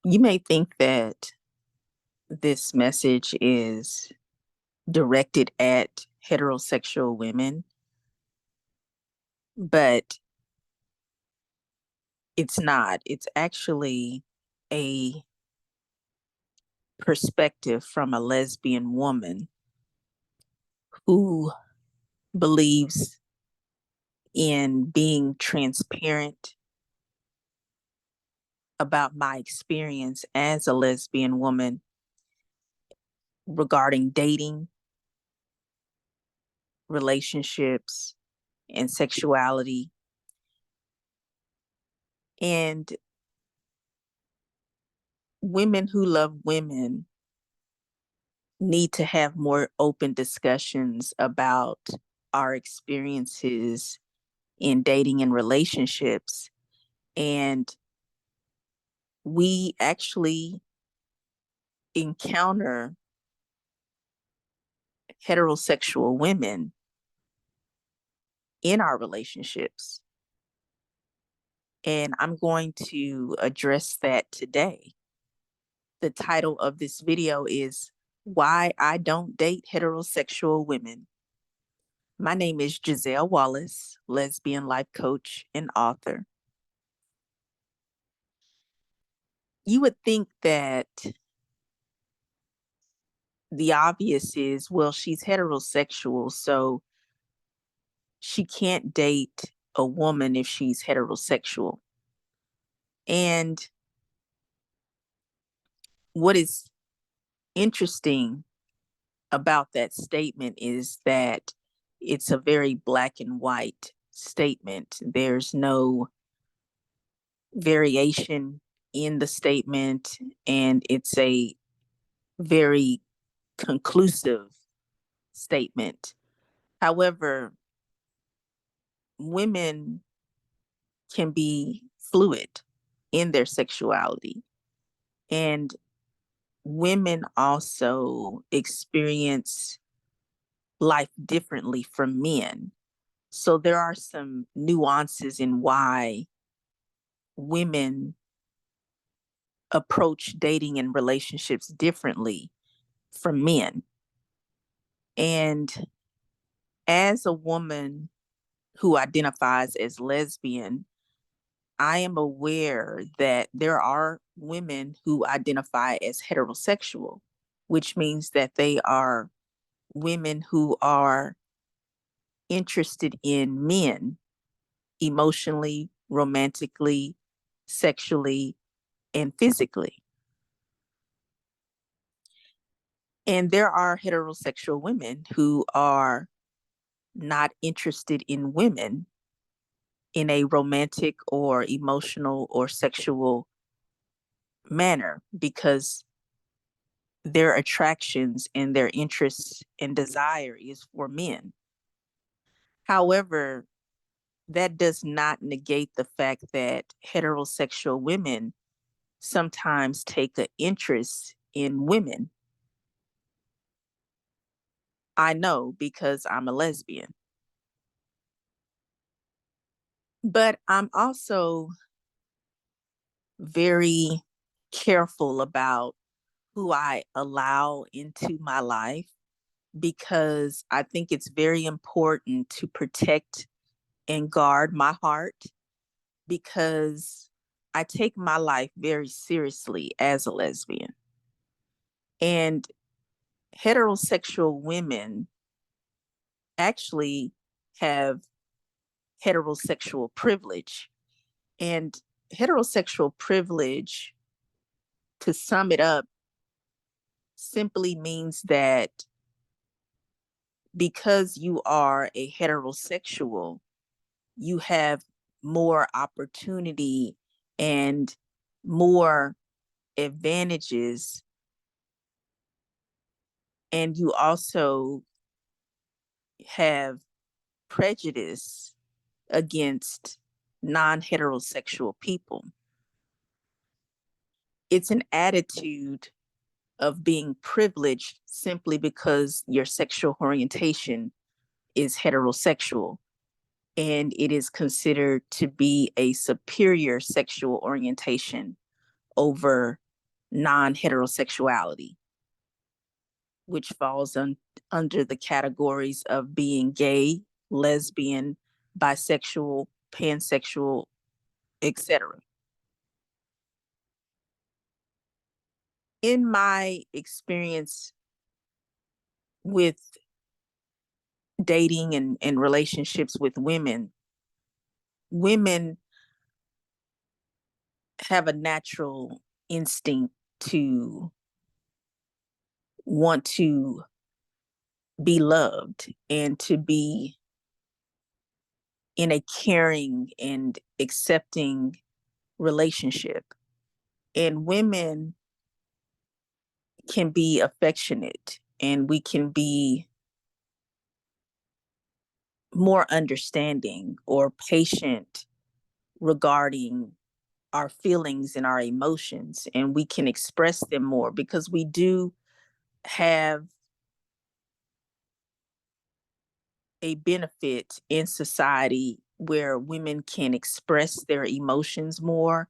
You may think that this message is directed at heterosexual women, but it's not. It's actually a perspective from a lesbian woman who believes in being transparent about my experience as a lesbian woman regarding dating, relationships, and sexuality. And women who love women need to have more open discussions about our experiences in dating and relationships. And we actually encounter heterosexual women in our relationships. And I'm going to address that today. The title of this video is Why I Don't Date Heterosexual Women. My name is Giselle Wallace, lesbian life coach and author. You would think that the obvious is, well, she's heterosexual, so she can't date a woman if she's heterosexual. And what is interesting about that statement is that it's a very black and white statement. There's no variation in the statement, and it's a very conclusive statement. However, women can be fluid in their sexuality, and women also experience life differently from men. So there are some nuances in why women approach dating and relationships differently from men. And as a woman who identifies as lesbian, I am aware that there are women who identify as heterosexual, which means that they are women who are interested in men emotionally, romantically, sexually, and physically. And there are heterosexual women who are not interested in women in a romantic or emotional or sexual manner because their attractions and their interests and desire is for men. However, that does not negate the fact that heterosexual women sometimes take an interest in women. I know because I'm a lesbian. But I'm also very careful about who I allow into my life because I think it's very important to protect and guard my heart because I take my life very seriously as a lesbian. And heterosexual women actually have heterosexual privilege. And heterosexual privilege, to sum it up, simply means that because you are a heterosexual, you have more opportunity and more advantages. And you also have prejudice against non heterosexual people. It's an attitude of being privileged simply because your sexual orientation is heterosexual. and it is considered to be a superior sexual orientation over non-heterosexuality, which falls under the categories of being gay, lesbian, bisexual, pansexual, etc. In my experience with dating and relationships with women, women have a natural instinct to want to be loved and to be in a caring and accepting relationship. And women can be affectionate and we can be more understanding or patient regarding our feelings and our emotions, and we can express them more because we do have a benefit in society where women can express their emotions more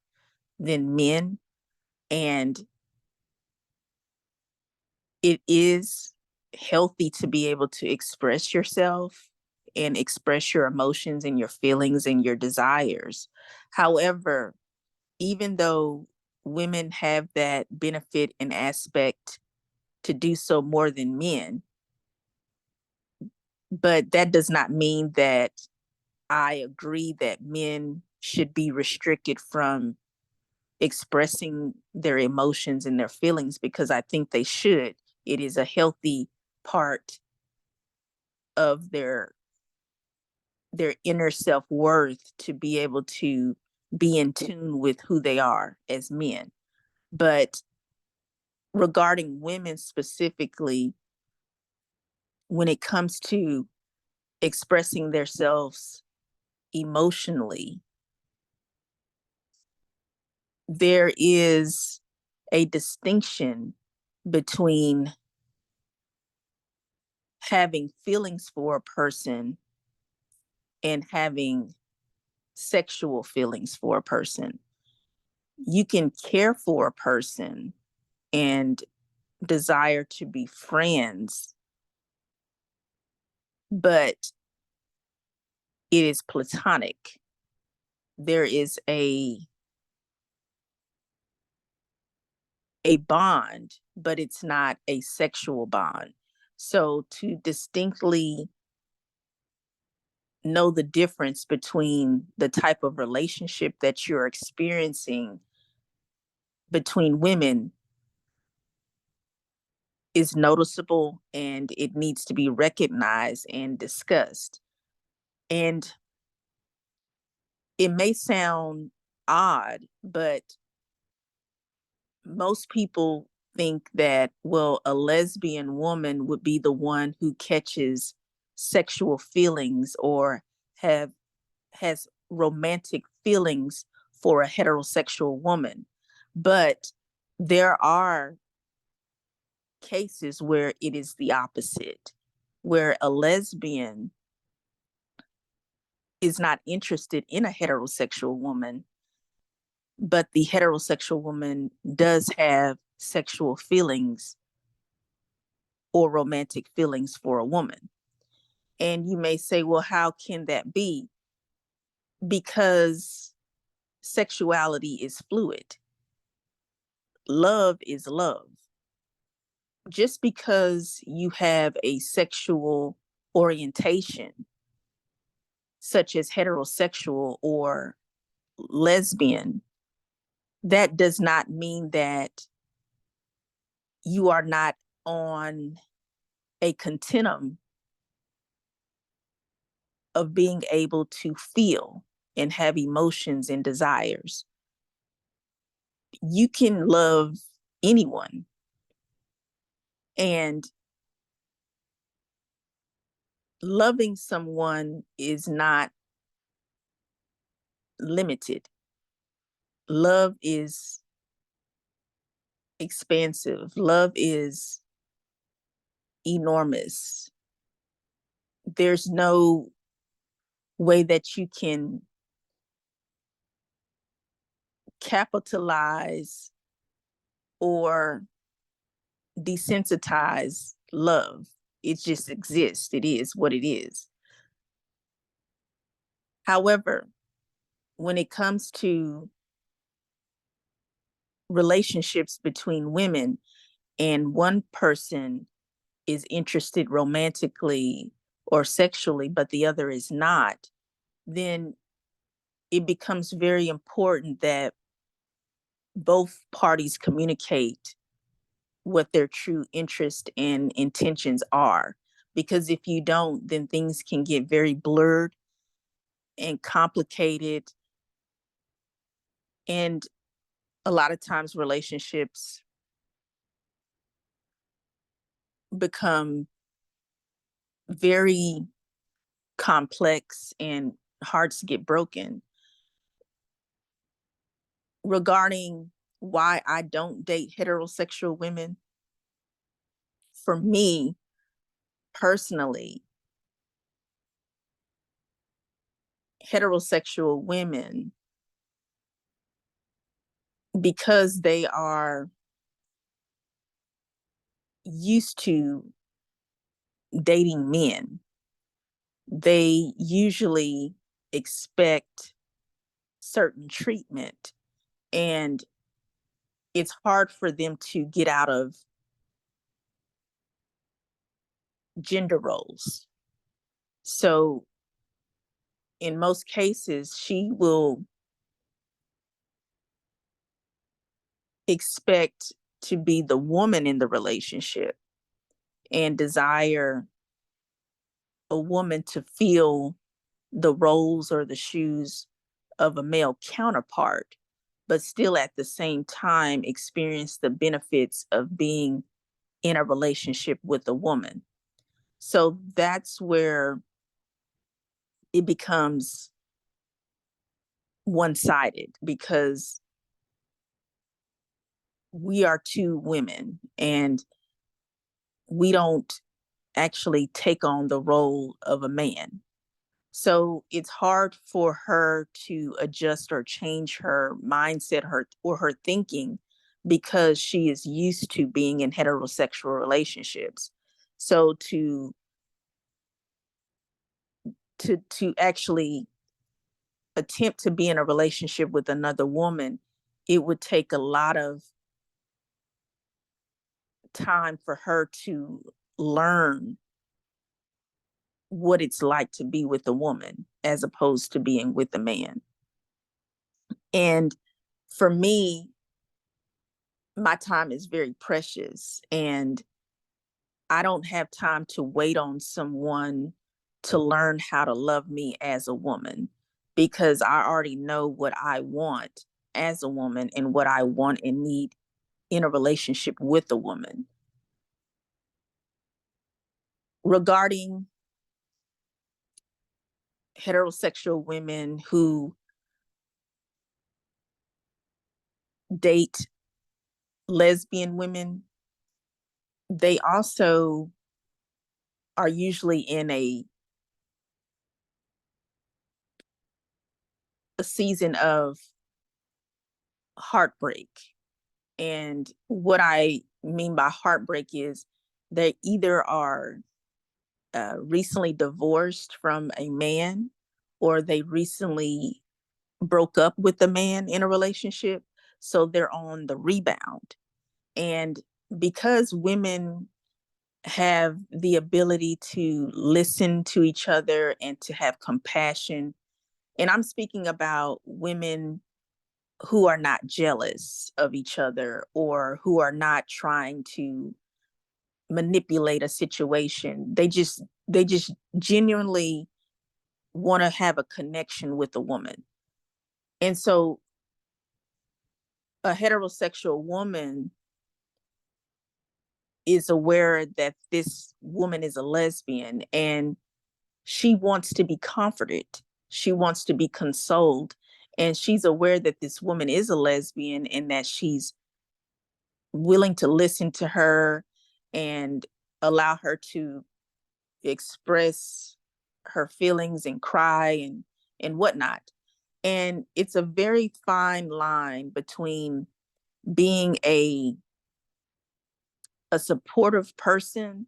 than men. And it is healthy to be able to express yourself and express your emotions and your feelings and your desires. However, even though women have that benefit and aspect to do so more than men, but that does not mean that I agree that men should be restricted from expressing their emotions and their feelings, because I think they should. It is a healthy part of their inner self-worth to be able to be in tune with who they are as men. But regarding women specifically, when it comes to expressing themselves emotionally, there is a distinction between having feelings for a person and having sexual feelings for a person. You can care for a person and desire to be friends, but it is platonic. There is a bond, but it's not a sexual bond. So to distinctly know the difference between the type of relationship that you're experiencing between women is noticeable, and it needs to be recognized and discussed. And it may sound odd, but most people think that, well, a lesbian woman would be the one who catches sexual feelings or have has romantic feelings for a heterosexual woman. But there are cases where it is the opposite, where a lesbian is not interested in a heterosexual woman, but the heterosexual woman does have sexual feelings or romantic feelings for a woman. And you may say, well, how can that be? Because sexuality is fluid. Love is love. Just because you have a sexual orientation, such as heterosexual or lesbian, that does not mean that you are not on a continuum of being able to feel and have emotions and desires. You can love anyone, and loving someone is not limited. Love is expansive. Love is enormous. There's no way that you can capitalize or desensitize love. It just exists. It is what it is. However, when it comes to relationships between women and one person is interested romantically or sexually, but the other is not, then it becomes very important that both parties communicate what their true interest and intentions are. Because if you don't, then things can get very blurred and complicated. And a lot of times relationships become very complex and hearts get broken. Regarding why I don't date heterosexual women, for me personally, heterosexual women, because they are used to dating men, they usually expect certain treatment, and it's hard for them to get out of gender roles. So in most cases, she will expect to be the woman in the relationship and desire a woman to fill the roles or the shoes of a male counterpart, but still at the same time experience the benefits of being in a relationship with a woman. So that's where it becomes one-sided, because we are two women and we don't actually take on the role of a man. So it's hard for her to adjust or change her mindset, her thinking, because she is used to being in heterosexual relationships. So to actually attempt to be in a relationship with another woman, it would take a lot of time for her to learn what it's like to be with a woman as opposed to being with a man. And for me, my time is very precious, and I don't have time to wait on someone to learn how to love me as a woman, because I already know what I want as a woman and what I want and need in a relationship with a woman. Regarding heterosexual women who date lesbian women, they also are usually in a season of heartbreak. And what I mean by heartbreak is they either are recently divorced from a man, or they recently broke up with a man in a relationship. So they're on the rebound. And because women have the ability to listen to each other and to have compassion, and I'm speaking about women who are not jealous of each other or who are not trying to manipulate a situation. They just genuinely want to have a connection with a woman. And so a heterosexual woman is aware that this woman is a lesbian, and she wants to be comforted. She wants to be consoled. And she's aware that this woman is a lesbian and that she's willing to listen to her and allow her to express her feelings and cry and whatnot. And it's a very fine line between being a supportive person,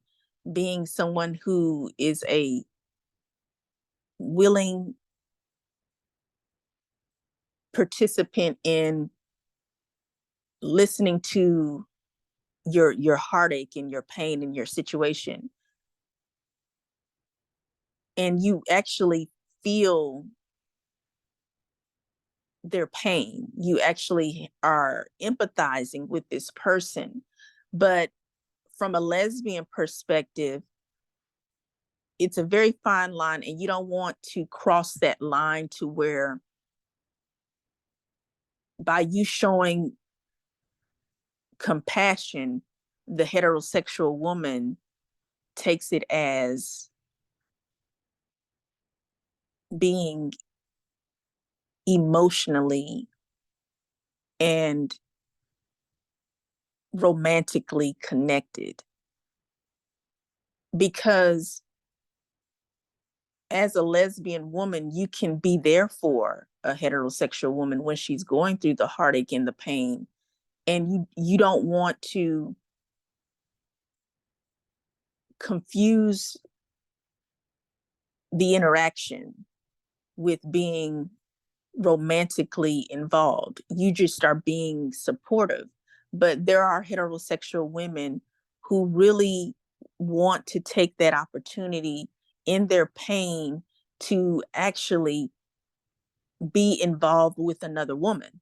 being someone who is a willing participant in listening to your heartache and your pain and your situation, and you actually feel their pain. You actually are empathizing with this person. But from a lesbian perspective, it's a very fine line, and you don't want to cross that line to where by you showing compassion, the heterosexual woman takes it as being emotionally and romantically connected. Because as a lesbian woman, you can be there for a heterosexual woman when she's going through the heartache and the pain. And you don't want to confuse the interaction with being romantically involved. You just are being supportive. But there are heterosexual women who really want to take that opportunity in their pain to actually be involved with another woman.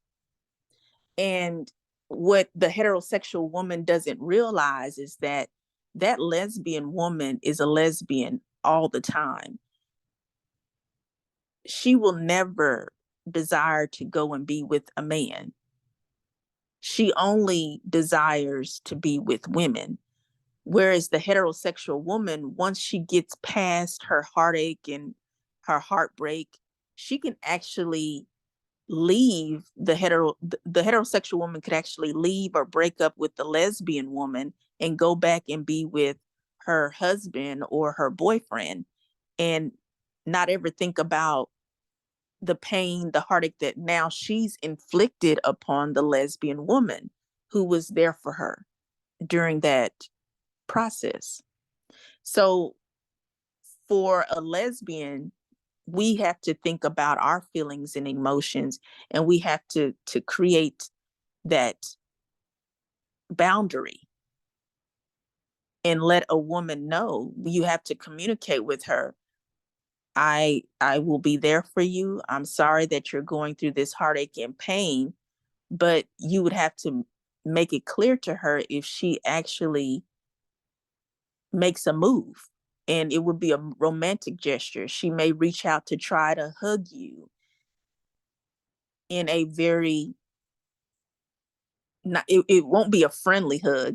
And what the heterosexual woman doesn't realize is that that lesbian woman is a lesbian all the time. She will never desire to go and be with a man. She only desires to be with women. Whereas the heterosexual woman, once she gets past her heartache and her heartbreak, she can actually leave the heterosexual woman could actually leave or break up with the lesbian woman and go back and be with her husband or her boyfriend, and not ever think about the pain, the heartache that now she's inflicted upon the lesbian woman who was there for her during that process. So for a lesbian, we have to think about our feelings and emotions, and we have to create that boundary and let a woman know. You have to communicate with her. I will be there for you. I'm sorry that you're going through this heartache and pain, but you would have to make it clear to her if she actually makes a move, and it would be a romantic gesture. She may reach out to try to hug you in a very not it won't be a friendly hug.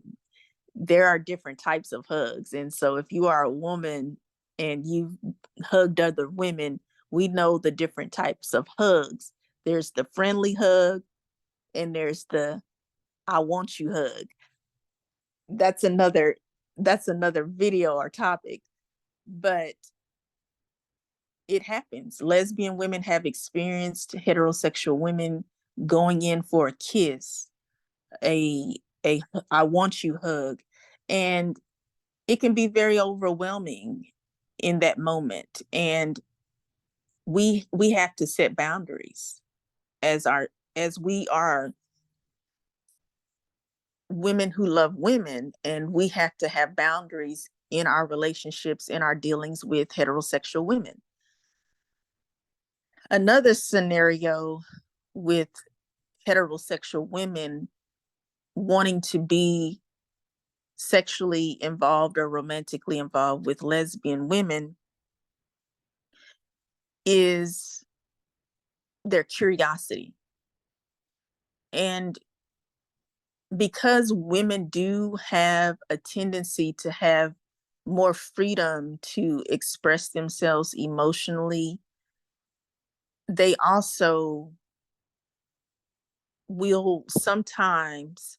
There are different types of hugs, and so if you are a woman and you've hugged other women, we know the different types of hugs. There's the friendly hug, and there's the I want you hug. That's another video or topic, but it happens. Lesbian women have experienced heterosexual women going in for a kiss, a a I want you hug, and it can be very overwhelming in that moment. And we have to set boundaries as we are women who love women, and we have to have boundaries in our relationships, in our dealings with heterosexual women. Another scenario with heterosexual women wanting to be sexually involved or romantically involved with lesbian women is their curiosity. And because women do have a tendency to have more freedom to express themselves emotionally, they also will sometimes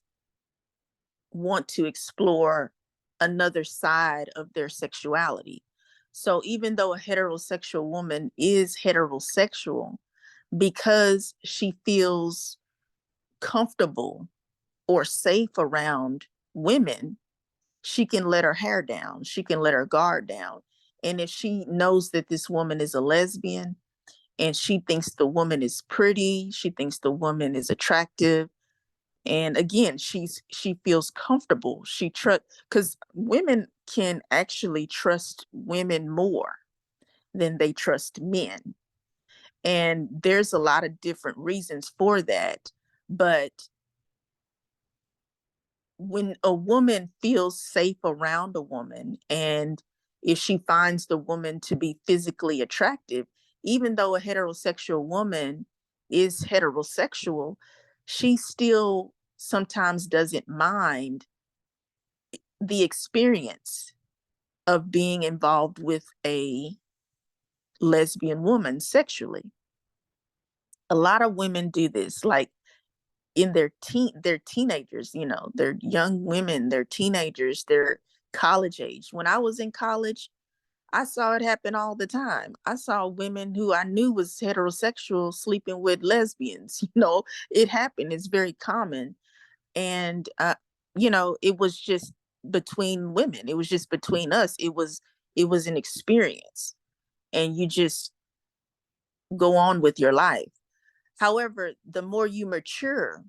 want to explore another side of their sexuality. So even though a heterosexual woman is heterosexual, because she feels comfortable or safe around women, she can let her hair down. She can let her guard down. And if she knows that this woman is a lesbian and she thinks the woman is pretty, she thinks the woman is attractive, and again, she feels comfortable. She trust, because women can actually trust women more than they trust men. And there's a lot of different reasons for that. But when a woman feels safe around a woman, and if she finds the woman to be physically attractive, even though a heterosexual woman is heterosexual, she still sometimes doesn't mind the experience of being involved with a lesbian woman sexually. A lot of women do this, like in they're teenagers, they're young women, they're teenagers, they're college age. When I was in college, I saw it happen all the time. I saw women who I knew was heterosexual sleeping with lesbians. It happened. It's very common. And it was just between women. It was just between us. It was an experience, and you just go on with your life. However, the more you mature,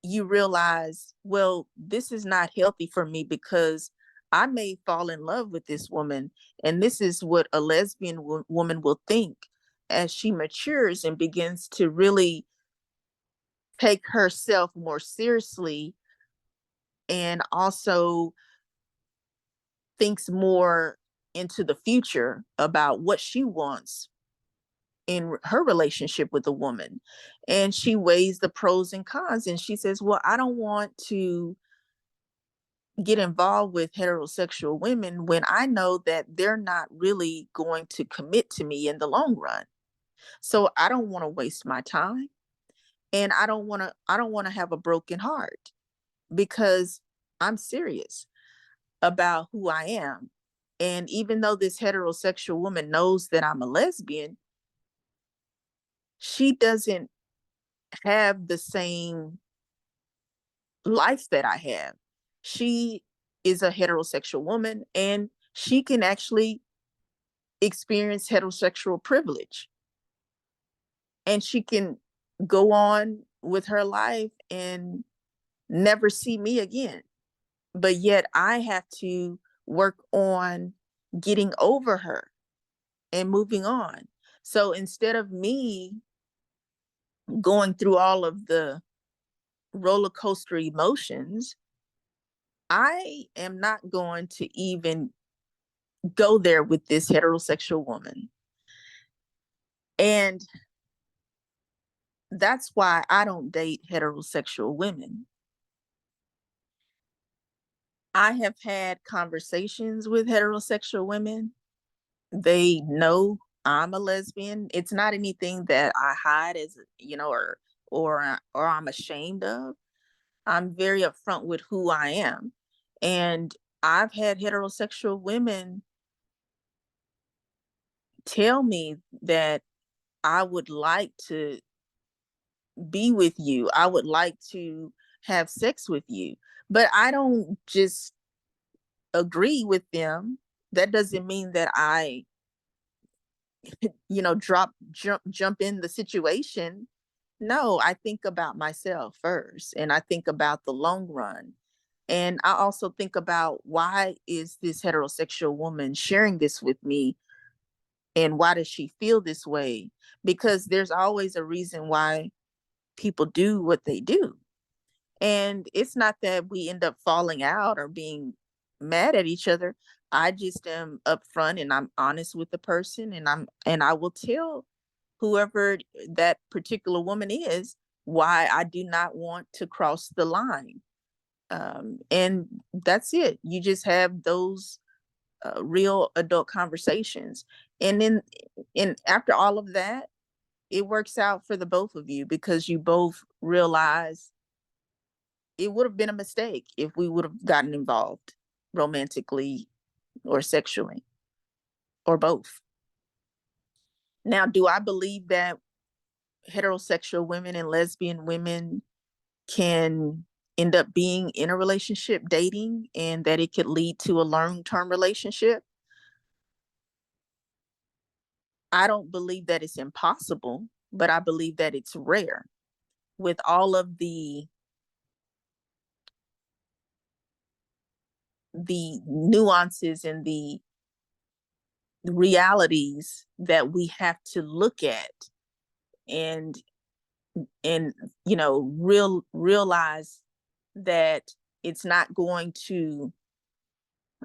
you realize, well, this is not healthy for me, because I may fall in love with this woman, and this is what a lesbian woman will think as she matures and begins to really take herself more seriously, and also thinks more into the future about what she wants in her relationship with a woman. And she weighs the pros and cons, and she says, well, I don't want to get involved with heterosexual women when I know that they're not really going to commit to me in the long run. So I don't want to waste my time, and I don't want to have a broken heart, because I'm serious about who I am. And even though this heterosexual woman knows that I'm a lesbian, she doesn't have the same life that I have. She is a heterosexual woman, and she can actually experience heterosexual privilege, and she can go on with her life and never see me again. But yet I have to work on getting over her and moving on. So instead of me going through all of the roller coaster emotions, I am not going to even go there with this heterosexual woman. And that's why I don't date heterosexual women. I have had conversations with heterosexual women. They know I'm a lesbian. It's not anything that I hide, as or I'm ashamed of. I'm very upfront with who I am. And I've had heterosexual women tell me that I would like to be with you. I would like to have sex with you. But I don't just agree with them. That doesn't mean that I, jump in the situation. No, I think about myself first, and I think about the long run. And I also think about, why is this heterosexual woman sharing this with me, and why does she feel this way? Because there's always a reason why people do what they do. And it's not that we end up falling out or being mad at each other. I just am upfront, and I'm honest with the person, and I will tell whoever that particular woman is why I do not want to cross the line. And that's it. You just have those real adult conversations. And then, after all of that, it works out for the both of you, because you both realize it would have been a mistake if we would have gotten involved romantically or sexually or both. Now, do I believe that heterosexual women and lesbian women can end up being in a relationship dating and that it could lead to a long-term relationship? I don't believe that it's impossible, but I believe that it's rare. With all of the nuances and the realities that we have to look at and and realize that it's not going to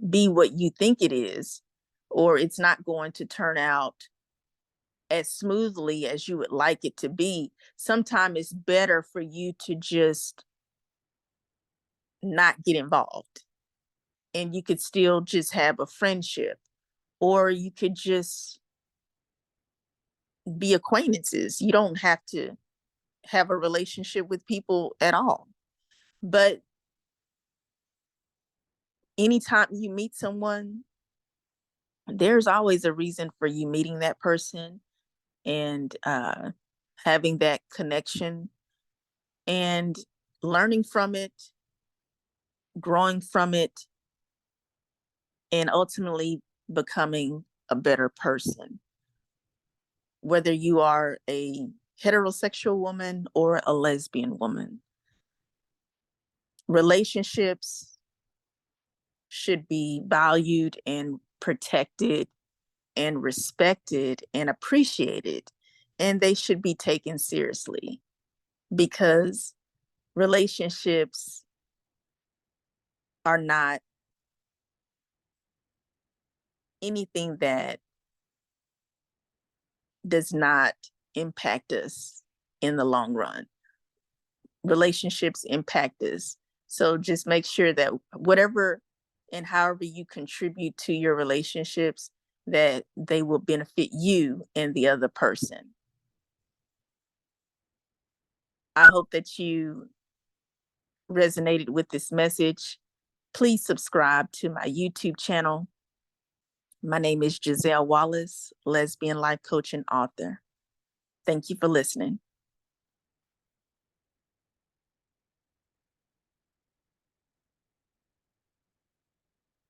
be what you think it is, or it's not going to turn out as smoothly as you would like it to be. Sometimes it's better for you to just not get involved, and you could still just have a friendship, or you could just be acquaintances. You don't have to have a relationship with people at all. But anytime you meet someone, there's always a reason for you meeting that person and having that connection and learning from it, growing from it, and ultimately becoming a better person. Whether you are a heterosexual woman or a lesbian woman, relationships should be valued and protected and respected and appreciated, and they should be taken seriously, because relationships are not anything that does not impact us in the long run. Relationships impact us. So just make sure that whatever and however you contribute to your relationships, that they will benefit you and the other person. I hope that you resonated with this message. Please subscribe to my YouTube channel. My name is Giselle Wallace, lesbian life coach and author. Thank you for listening.